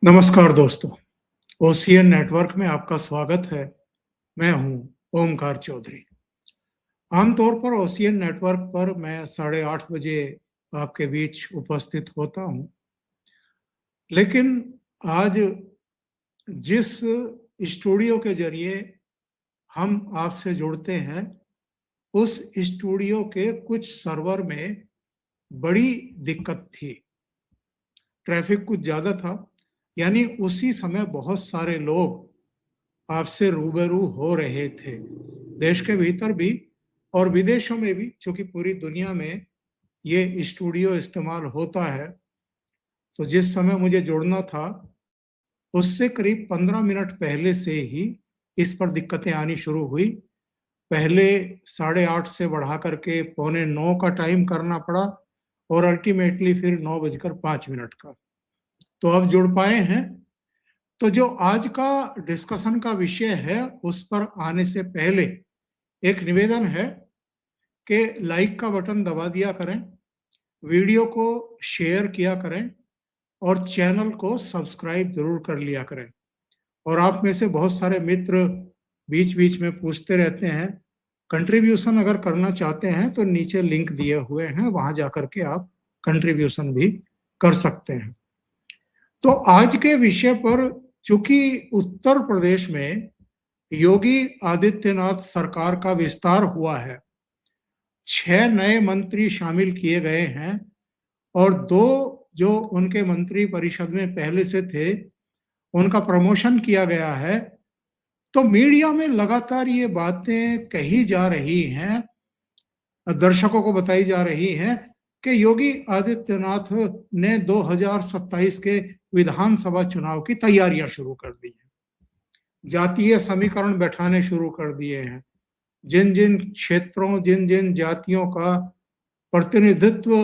नमस्कार दोस्तों, OCN network में आपका स्वागत है। मैं हूं ओमकार चौधरी। आमतौर पर ओसीएन नेटवर्क पर मैं 8:30 बजे आपके बीच उपस्थित होता हूं, लेकिन आज जिस स्टूडियो के जरिए हम आपसे जुड़ते हैं, उस स्टूडियो के कुछ सर्वर में बड़ी दिक्कत थी। ट्रैफिक कुछ ज़्यादा था, यानी उसी समय बहुत सारे लोग आपसे रूबरू हो रहे थे, देश के भीतर भी और विदेशों में भी, क्योंकि पूरी दुनिया में ये स्टूडियो इस्तेमाल होता है। तो जिस समय मुझे जुड़ना था, उससे करीब 15 मिनट पहले से ही इस पर दिक्कतें आनी शुरू हुई। पहले 8:30 से बढ़ा करके 8:45 का टाइम करना पड़ा और अल्टीमेटली फिर 9:05 का। तो अब जुड़ पाए हैं। तो जो आज का डिस्कशन का विषय है, उस पर आने से पहले एक निवेदन है कि लाइक का बटन दबा दिया करें, वीडियो को शेयर किया करें और चैनल को सब्सक्राइब जरूर कर लिया करें। और आप में से बहुत सारे मित्र बीच बीच में पूछते रहते हैं, कंट्रीब्यूशन अगर करना चाहते हैं तो नीचे लिंक दिए हुए हैं, वहां जाकर के आप कंट्रीब्यूशन भी कर सकते हैं। तो आज के विषय पर, चूंकि उत्तर प्रदेश में योगी आदित्यनाथ सरकार का विस्तार हुआ है, 6 नए मंत्री शामिल किए गए हैं और 2 जो उनके मंत्री परिषद में पहले से थे, उनका प्रमोशन किया गया है। तो मीडिया में लगातार ये बातें कही जा रही हैं, दर्शकों को बताई जा रही हैं कि योगी आदित्यनाथ ने 2027 के विधानसभा चुनाव की तैयारियां शुरू कर दी हैं, जातीय समीकरण बैठाने शुरू कर दिए हैं, जिन जिन क्षेत्रों, जिन जिन जातियों का प्रतिनिधित्व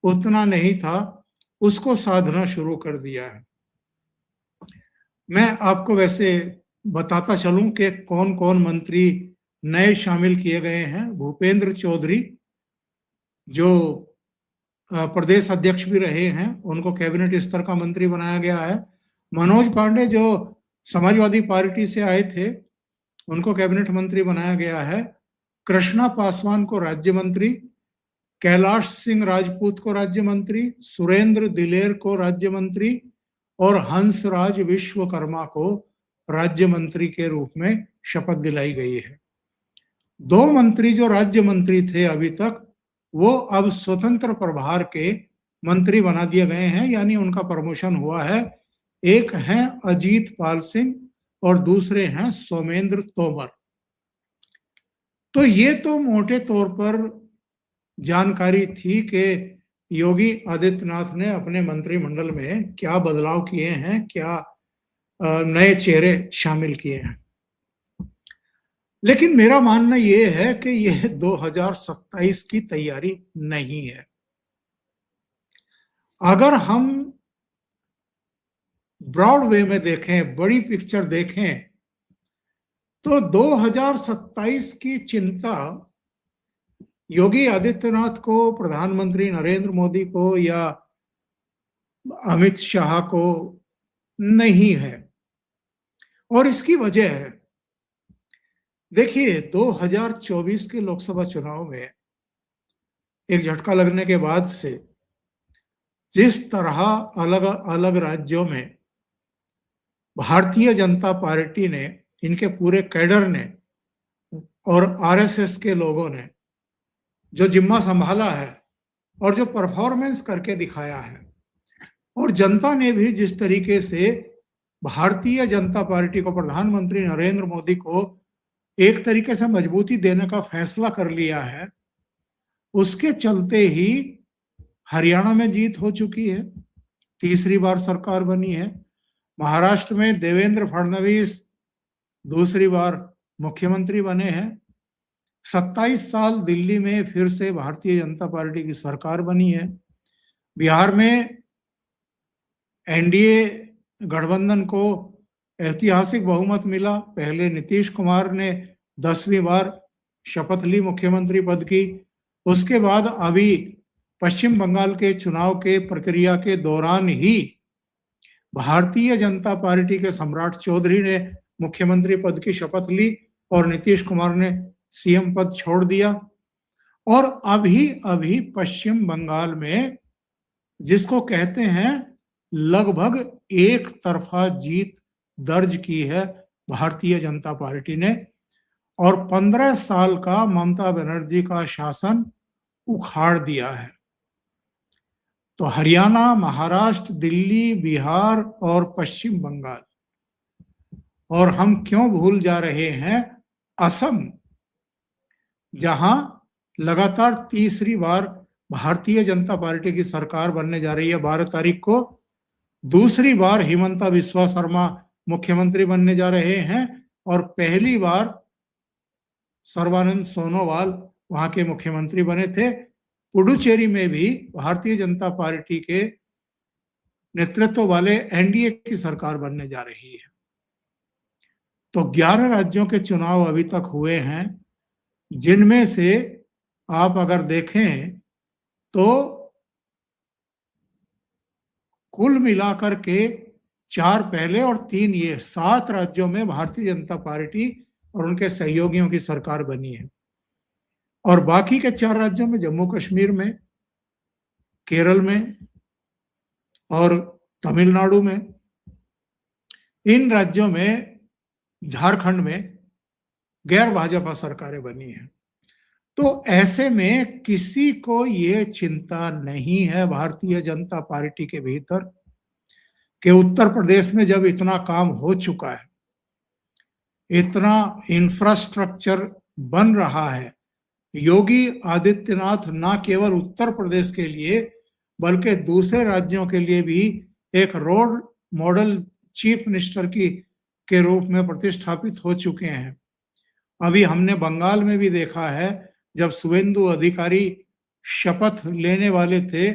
उतना नहीं था, उसको साधना शुरू कर दिया है। मैं आपको वैसे बताता चलूं कि कौन कौन मंत्री नए शामिल किए गए हैं। भूपेंद्र चौधरी, जो प्रदेश अध्यक्ष भी रहे हैं, उनको कैबिनेट स्तर का मंत्री बनाया गया है। मनोज पांडे, जो समाजवादी पार्टी से आए थे, उनको कैबिनेट मंत्री बनाया गया है। कृष्णा पासवान को राज्य मंत्री, कैलाश सिंह राजपूत को राज्य मंत्री, सुरेंद्र दिलेर को राज्य मंत्री और हंसराज विश्वकर्मा को राज्य मंत्री के रूप में शपथ दिलाई गई है। 2 मंत्री जो राज्य मंत्री थे अभी तक, वो अब स्वतंत्र प्रभार के मंत्री बना दिए गए हैं, यानी उनका प्रमोशन हुआ है। एक हैं अजीत पाल सिंह और दूसरे हैं सोमेंद्र तोमर। तो ये तो मोटे तौर पर जानकारी थी कि योगी आदित्यनाथ ने अपने मंत्रिमंडल में क्या बदलाव किए हैं, क्या नए चेहरे शामिल किए हैं। लेकिन मेरा मानना यह है कि यह 2027 की तैयारी नहीं है। अगर हम ब्रॉड वे में देखें, बड़ी पिक्चर देखें, तो 2027 की चिंता योगी आदित्यनाथ को, प्रधानमंत्री नरेंद्र मोदी को या अमित शाह को नहीं है। और इसकी वजह है, देखिए 2024 के लोकसभा चुनाव में एक झटका लगने के बाद से जिस तरह अलग अलग राज्यों में भारतीय जनता पार्टी ने, इनके पूरे कैडर ने और आरएसएस के लोगों ने जो जिम्मा संभाला है और जो परफॉर्मेंस करके दिखाया है, और जनता ने भी जिस तरीके से भारतीय जनता पार्टी को, प्रधानमंत्री नरेंद्र मोदी को एक तरीके से मजबूती देने का फैसला कर लिया है, उसके चलते ही हरियाणा में जीत हो चुकी है, तीसरी बार सरकार बनी है। महाराष्ट्र में देवेंद्र फडणवीस दूसरी बार मुख्यमंत्री बने हैं। 27 साल दिल्ली में फिर से भारतीय जनता पार्टी की सरकार बनी है। बिहार में एनडीए गठबंधन को ऐतिहासिक बहुमत मिला। पहले नीतीश कुमार ने 10वीं बार शपथ ली मुख्यमंत्री पद की। उसके बाद अभी पश्चिम बंगाल के चुनाव के प्रक्रिया के दौरान ही भारतीय जनता पार्टी के सम्राट चौधरी ने मुख्यमंत्री पद की शपथ ली और नीतीश कुमार ने सीएम पद छोड़ दिया। और अभी अभी पश्चिम बंगाल में, जिसको कहते हैं, लगभग एक तरफा जीत दर्ज की है भारतीय जनता पार्टी ने, और 15 साल का ममता बनर्जी का शासन उखाड़ दिया है। तो हरियाणा, महाराष्ट्र, दिल्ली, बिहार और पश्चिम बंगाल, और हम क्यों भूल जा रहे हैं असम, जहां लगातार तीसरी बार भारतीय जनता पार्टी की सरकार बनने जा रही है। 12 तारीख को दूसरी बार हिमंता बिस्वा शर्मा मुख्यमंत्री बनने जा रहे हैं, और पहली बार सर्बानंद सोनोवाल वहां के मुख्यमंत्री बने थे। पुडुचेरी में भी भारतीय जनता पार्टी के नेतृत्व वाले एनडीए की सरकार बनने जा रही है। तो 11 राज्यों के चुनाव अभी तक हुए हैं, जिनमें से आप अगर देखें तो कुल मिलाकर के 4 पहले और 3 ये, 7 राज्यों में भारतीय जनता पार्टी और उनके सहयोगियों की सरकार बनी है। और बाकी के 4 राज्यों में, जम्मू कश्मीर में, केरल में और तमिलनाडु में, इन राज्यों में, झारखंड में गैर भाजपा सरकारें बनी हैं। तो ऐसे में किसी को ये चिंता नहीं है भारतीय जनता पार्टी के भीतर कि उत्तर प्रदेश में जब इतना काम हो चुका है, इतना इंफ्रास्ट्रक्चर बन रहा है, योगी आदित्यनाथ ना केवल उत्तर प्रदेश के लिए बल्कि दूसरे राज्यों के लिए भी एक रोल मॉडल चीफ मिनिस्टर के रूप में प्रतिष्ठापित हो चुके हैं। अभी हमने बंगाल में भी देखा है, जब शुभेंदु अधिकारी शपथ लेने वाले थे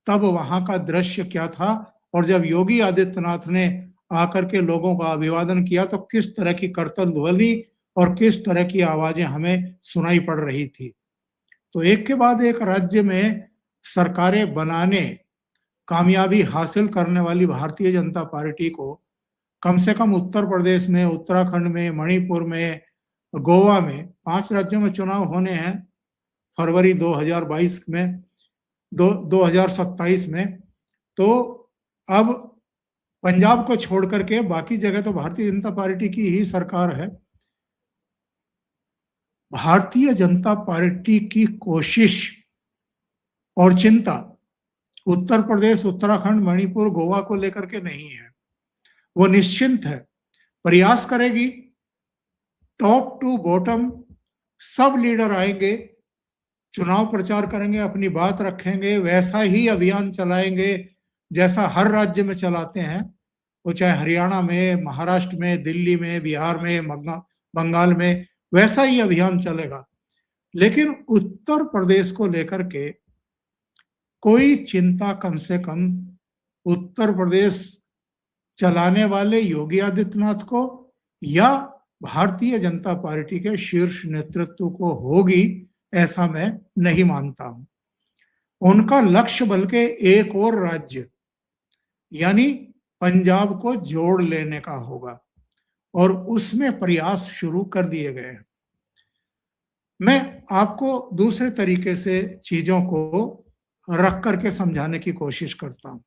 तब वहां का दृश्य क्या था, और जब योगी आदित्यनाथ ने आकर के लोगों का अभिवादन किया तो किस तरह की करतल ध्वनि और किस तरह की आवाजें हमें सुनाई पड़ रही थी। तो एक के बाद एक राज्य में सरकारें बनाने, कामयाबी हासिल करने वाली भारतीय जनता पार्टी को कम से कम उत्तर प्रदेश में, उत्तराखंड में, मणिपुर में, गोवा में, 5 राज्यों में चुनाव होने हैं फरवरी 2022 में, 2027 में। तो अब पंजाब को छोड़ करके बाकी जगह तो भारतीय जनता पार्टी की ही सरकार है। भारतीय जनता पार्टी की कोशिश और चिंता उत्तर प्रदेश, उत्तराखंड, मणिपुर, गोवा को लेकर के नहीं है। वो निश्चिंत है, प्रयास करेगी, टॉप टू बॉटम सब लीडर आएंगे, चुनाव प्रचार करेंगे, अपनी बात रखेंगे, वैसा ही अभियान चलाएंगे जैसा हर राज्य में चलाते हैं। वो चाहे हरियाणा में, महाराष्ट्र में, दिल्ली में, बिहार में, बंगाल में, वैसा ही अभियान चलेगा। लेकिन उत्तर प्रदेश को लेकर के कोई चिंता कम से कम उत्तर प्रदेश चलाने वाले योगी आदित्यनाथ को या भारतीय जनता पार्टी के शीर्ष नेतृत्व को होगी, ऐसा मैं नहीं मानता हूं। उनका लक्ष्य बल्कि एक और राज्य यानी पंजाब को जोड़ लेने का होगा, और उसमें प्रयास शुरू कर दिए गए हैं। मैं आपको दूसरे तरीके से चीजों को रख करके समझाने की कोशिश करता हूं।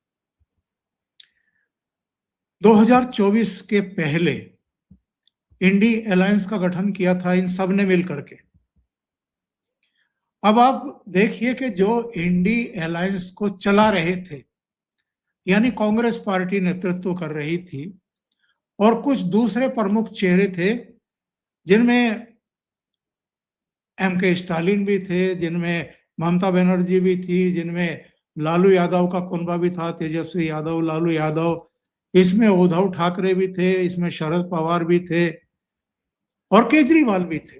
2024 के पहले इंडी अलायंस का गठन किया था इन सब ने मिलकर के। अब आप देखिए कि जो इंडी अलायंस को चला रहे थे, यानी कांग्रेस पार्टी नेतृत्व कर रही थी, और कुछ दूसरे प्रमुख चेहरे थे, जिनमें एमके स्टालिन भी थे, जिनमें ममता बनर्जी भी थी, जिनमें लालू यादव का कुनबा भी था, तेजस्वी यादव, लालू यादव, इसमें उद्धव ठाकरे भी थे, इसमें शरद पवार भी थे और केजरीवाल भी थे।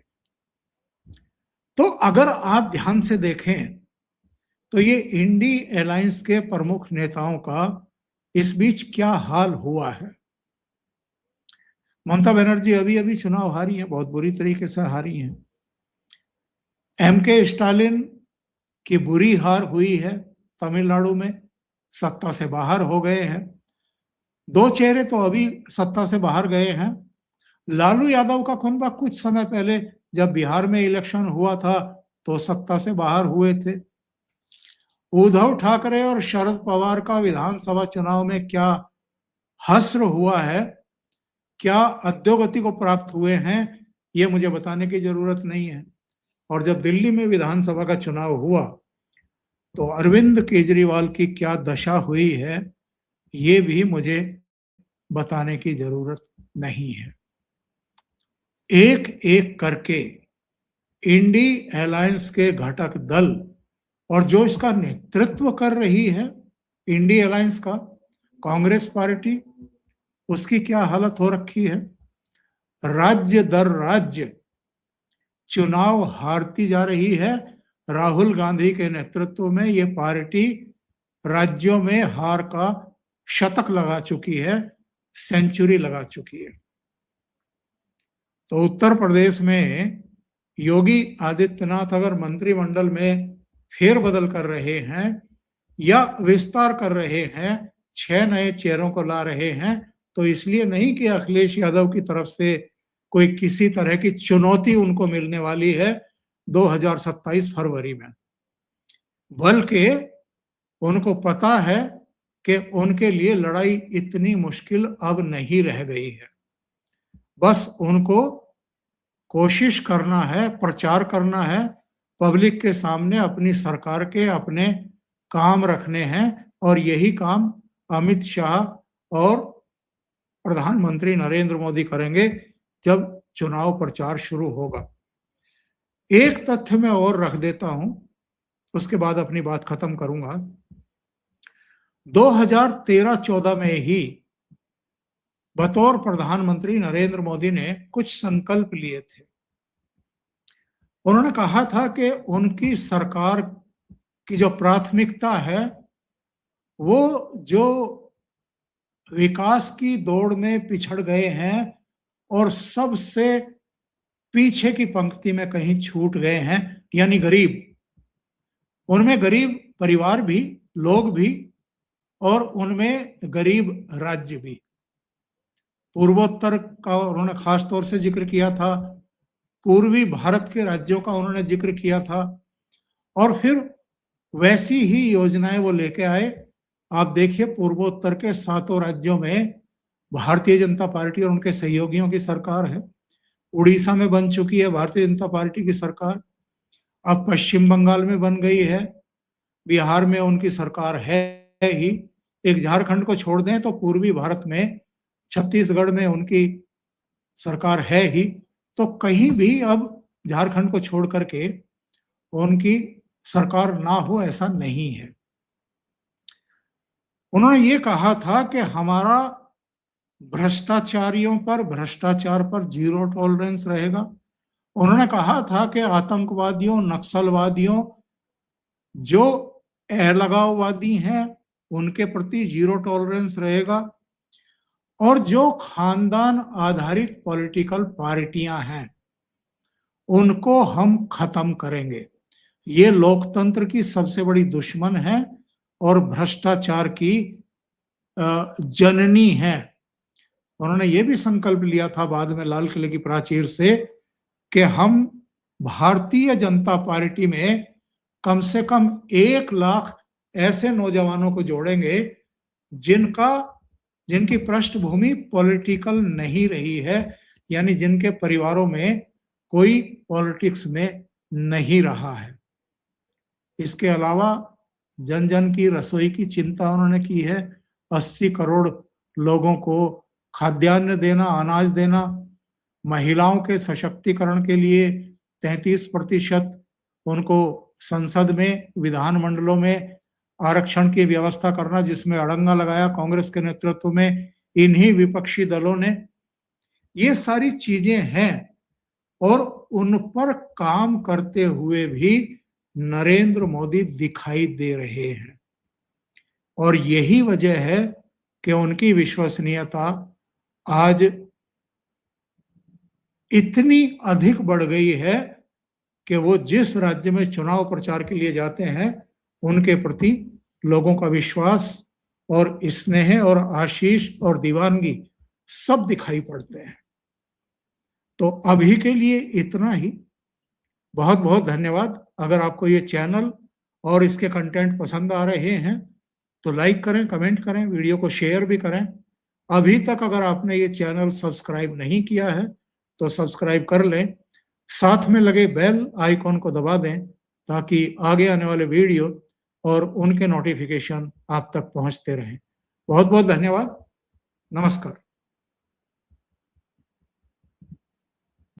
तो अगर आप ध्यान से देखें तो ये इंडी अलायंस के प्रमुख नेताओं का इस बीच क्या हाल हुआ है। ममता बनर्जी अभी अभी चुनाव हारी है, बहुत बुरी तरीके से हारी हैं। एमके स्टालिन की बुरी हार हुई है, तमिलनाडु में सत्ता से बाहर हो गए हैं। दो चेहरे तो अभी सत्ता से बाहर गए हैं। लालू यादव का खुनबा कुछ समय पहले जब बिहार में इलेक्शन हुआ था तो सत्ता से बाहर हुए थे। उद्धव ठाकरे और शरद पवार का विधानसभा चुनाव में क्या हश्र हुआ है, क्या अधोगति को प्राप्त हुए हैं, ये मुझे बताने की जरूरत नहीं है। और जब दिल्ली में विधानसभा का चुनाव हुआ तो अरविंद केजरीवाल की क्या दशा हुई है, ये भी मुझे बताने की जरूरत नहीं है। एक एक करके इंडी अलायंस के घटक दल और जो इसका नेतृत्व कर रही है इंडी अलायंस का कांग्रेस पार्टी, उसकी क्या हालत हो रखी है। राज्य दर राज्य चुनाव हारती जा रही है। राहुल गांधी के नेतृत्व में ये पार्टी राज्यों में हार का शतक लगा चुकी है, सेंचुरी लगा चुकी है। तो उत्तर प्रदेश में योगी आदित्यनाथ अगर मंत्रिमंडल में फेरबदल कर रहे हैं या विस्तार कर रहे हैं, 6 नए चेहरों को ला रहे हैं, तो इसलिए नहीं कि अखिलेश यादव की तरफ से कोई किसी तरह की चुनौती उनको मिलने वाली है 2027 फरवरी में, बल्कि उनको पता है कि उनके लिए लड़ाई इतनी मुश्किल अब नहीं रह गई है। बस उनको कोशिश करना है, प्रचार करना है, पब्लिक के सामने अपनी सरकार के अपने काम रखने हैं, और यही काम अमित शाह और प्रधानमंत्री नरेंद्र मोदी करेंगे जब चुनाव प्रचार शुरू होगा। एक तथ्य मैं और रख देता हूं, उसके बाद अपनी बात खत्म करूंगा। 2013-14 में ही बतौर प्रधानमंत्री नरेंद्र मोदी ने कुछ संकल्प लिए थे। उन्होंने कहा था कि उनकी सरकार की जो प्राथमिकता है वो जो विकास की दौड़ में पिछड़ गए हैं और सबसे पीछे की पंक्ति में कहीं छूट गए हैं, यानी गरीब, उनमें गरीब परिवार भी, लोग भी, और उनमें गरीब राज्य भी। पूर्वोत्तर का उन्होंने खास तौर से जिक्र किया था, पूर्वी भारत के राज्यों का उन्होंने जिक्र किया था, और फिर वैसी ही योजनाएं वो लेके आए। आप देखिए पूर्वोत्तर के 7 राज्यों में भारतीय जनता पार्टी और उनके सहयोगियों की सरकार है। उड़ीसा में बन चुकी है भारतीय जनता पार्टी की सरकार, अब पश्चिम बंगाल में बन गई है, बिहार में उनकी सरकार है ही, एक झारखंड को छोड़ दें तो पूर्वी भारत में छत्तीसगढ़ में उनकी सरकार है ही। तो कहीं भी अब झारखंड को छोड़ करके उनकी सरकार ना हो ऐसा नहीं है। उन्होंने ये कहा था कि हमारा भ्रष्टाचारियों पर, भ्रष्टाचार पर जीरो टॉलरेंस रहेगा। उन्होंने कहा था कि आतंकवादियों, नक्सलवादियों, जो अलगाववादी हैं उनके प्रति जीरो टॉलरेंस रहेगा, और जो खानदान आधारित पॉलिटिकल पार्टियां हैं उनको हम खत्म करेंगे। ये लोकतंत्र की सबसे बड़ी दुश्मन है और भ्रष्टाचार की जननी है। उन्होंने ये भी संकल्प लिया था बाद में लाल किले की प्राचीर से कि हम भारतीय जनता पार्टी में कम से कम 1 लाख ऐसे नौजवानों को जोड़ेंगे जिनकी पृष्ठभूमि पॉलिटिकल नहीं रही है, यानी जिनके परिवारों में कोई पॉलिटिक्स में नहीं रहा है। इसके अलावा जन जन की रसोई की चिंता उन्होंने की है। 80 करोड़ लोगों को खाद्यान्न देना, अनाज देना, महिलाओं के सशक्तिकरण के लिए 33% उनको संसद में, विधानमंडलों में आरक्षण की व्यवस्था करना, जिसमें अड़ंगा लगाया कांग्रेस के नेतृत्व में इन्हीं विपक्षी दलों ने। ये सारी चीजें हैं और उन पर काम करते हुए भी नरेंद्र मोदी दिखाई दे रहे हैं, और यही वजह है कि उनकी विश्वसनीयता आज इतनी अधिक बढ़ गई है कि वो जिस राज्य में चुनाव प्रचार के लिए जाते हैं उनके प्रति लोगों का विश्वास और स्नेह और आशीष और दीवानगी सब दिखाई पड़ते हैं। तो अभी के लिए इतना ही। बहुत बहुत धन्यवाद। अगर आपको ये चैनल और इसके कंटेंट पसंद आ रहे हैं तो लाइक करें, कमेंट करें, वीडियो को शेयर भी करें। अभी तक अगर आपने ये चैनल सब्सक्राइब नहीं किया है तो सब्सक्राइब कर लें, साथ में लगे बेल आइकॉन को दबा दें ताकि आगे आने वाले वीडियो और उनके नोटिफिकेशन आप तक पहुंचते रहें। बहुत बहुत धन्यवाद। नमस्कार।